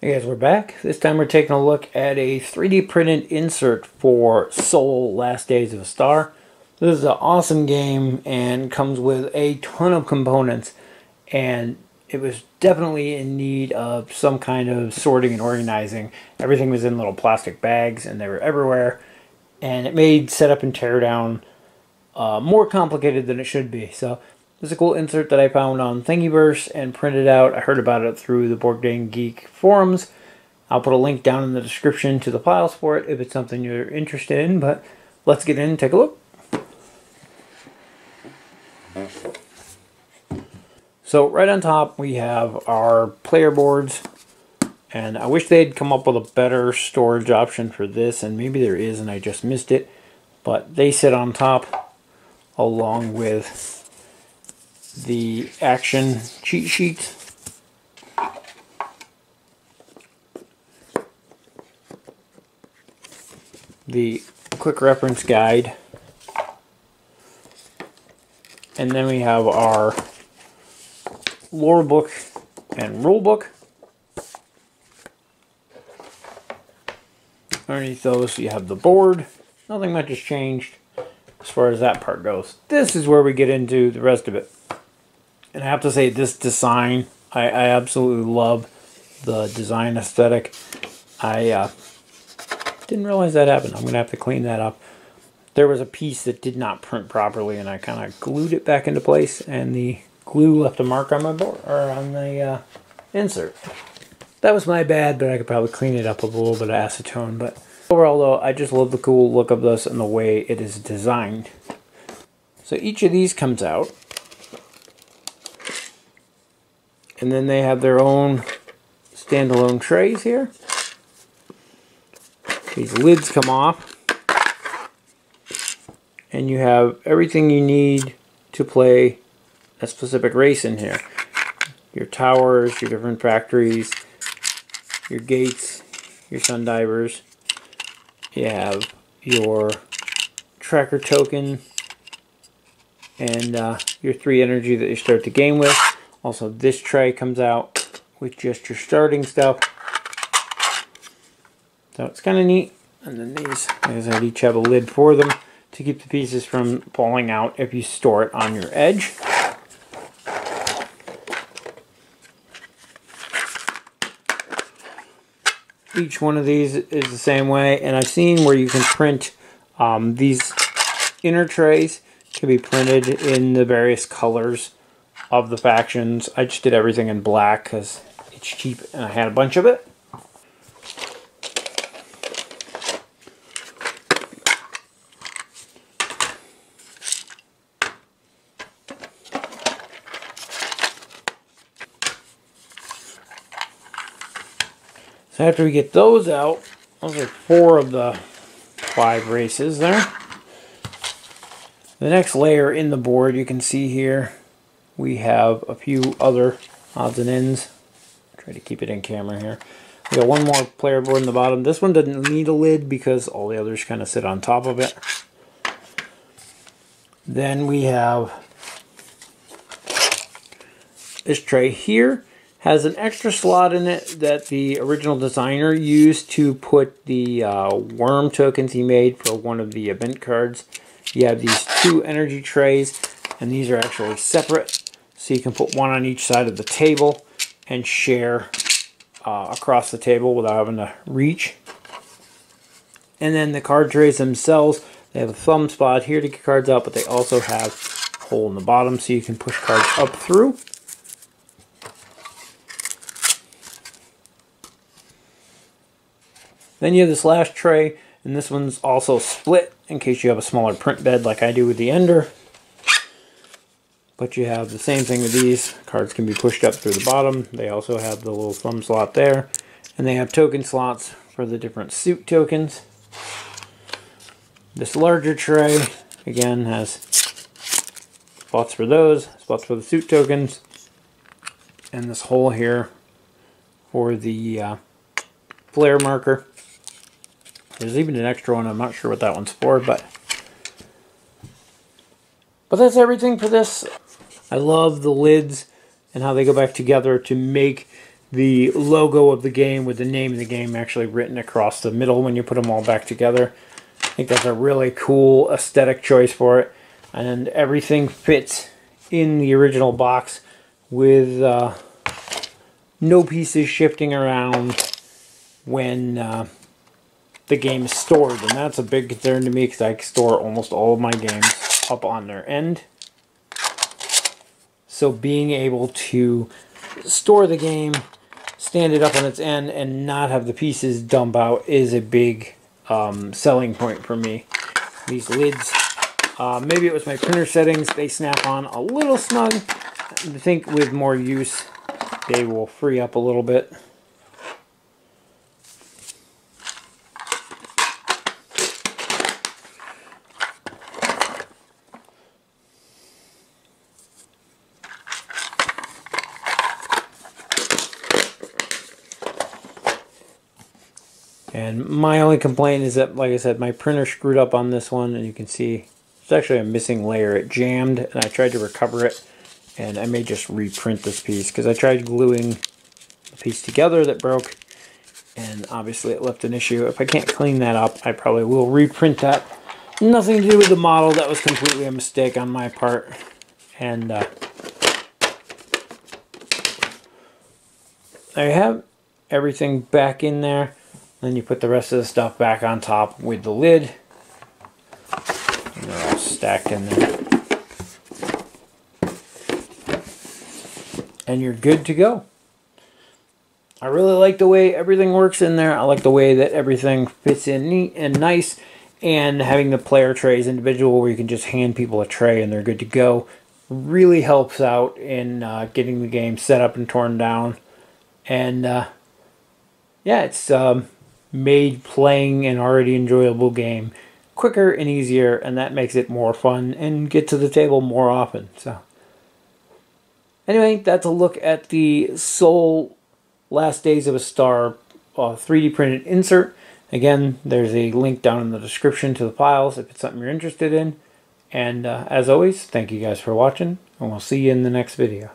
Hey guys, we're back. This time we're taking a look at a 3D printed insert for Soul Last Days of a Star. This is an awesome game and comes with a ton of components, and it was definitely in need of some kind of sorting and organizing. Everything was in little plastic bags and they were everywhere, and it made setup and teardown more complicated than it should be. So this is a cool insert that I found on Thingiverse and printed out. I heard about it through the Board Game Geek forums. I'll put a link down in the description to the files for it if it's something you're interested in, but let's get in and take a look. So right on top we have our player boards, and I wish they'd come up with a better storage option for this, and maybe there is and I just missed it, but they sit on top along with the action cheat sheet, the quick reference guide, and then we have our lore book and rule book. Underneath those you have the board. Nothing much has changed as far as that part goes. This is where we get into the rest of it. And I have to say, this design, I absolutely love the design aesthetic. I didn't realize that happened. I'm going to have to clean that up. There was a piece that did not print properly, and I kind of glued it back into place, and the glue left a mark on my board, or on the insert. That was my bad, but I could probably clean it up with a little bit of acetone. But overall, though, I just love the cool look of this and the way it is designed. So each of these comes out, and then they have their own standalone trays here. These lids come off, and you have everything you need to play a specific race in here. Your towers, your different factories, your gates, your sun divers. You have your tracker token, and your 3 energy that you start the game with. Also, this tray comes out with just your starting stuff. So it's kind of neat. And then these, like I said, each have a lid for them to keep the pieces from falling out if you store it on your edge. Each one of these is the same way, and I've seen where you can print these inner trays can be printed in the various colors of the factions. I just did everything in black because it's cheap and I had a bunch of it. So after we get those out, those are 4 of the 5 races there. The next layer in the board, you can see here, we have a few other odds and ends. Try to keep it in camera here. We got one more player board in the bottom. This one doesn't need a lid because all the others kind of sit on top of it. Then we have this tray here. Has an extra slot in it that the original designer used to put the worm tokens he made for one of the event cards. You have these 2 energy trays, and these are actually separate, so you can put one on each side of the table and share across the table without having to reach. And then the card trays themselves, they have a thumb spot here to get cards out, but they also have a hole in the bottom so you can push cards up through. Then you have this last tray, and this one's also split in case you have a smaller print bed like I do with the Ender. But you have the same thing with these. Cards can be pushed up through the bottom. They also have the little thumb slot there. And they have token slots for the different suit tokens. This larger tray, again, has spots for those, spots for the suit tokens. And this hole here for the flare marker. There's even an extra one. I'm not sure what that one's for, but that's everything for this. I love the lids and how they go back together to make the logo of the game with the name of the game actually written across the middle when you put them all back together. I think that's a really cool aesthetic choice for it. And everything fits in the original box with no pieces shifting around when the game is stored. And that's a big concern to me because I store almost all of my games up on their end. So being able to store the game, stand it up on its end, and not have the pieces dump out is a big selling point for me. These lids, maybe it was my printer settings, they snap on a little snug. I think with more use they will free up a little bit. And my only complaint is that, like I said, my printer screwed up on this one, and you can see it's actually a missing layer. It jammed, and I tried to recover it, and I may just reprint this piece because I tried gluing the piece together that broke, and obviously it left an issue. If I can't clean that up, I probably will reprint that. Nothing to do with the model. That was completely a mistake on my part. And I have everything back in there. Then you put the rest of the stuff back on top with the lid. And they're all stacked in there. And you're good to go. I really like the way everything works in there. I like the way that everything fits in neat and nice. And having the player trays individual where you can just hand people a tray and they're good to go really helps out in getting the game set up and torn down. And yeah, it's made playing an already enjoyable game quicker and easier, and that makes it more fun and get to the table more often. So anyway, that's a look at the Soul Last Days of a Star 3D printed insert. Again, there's a link down in the description to the files if it's something you're interested in. And as always, thank you guys for watching, and we'll see you in the next video.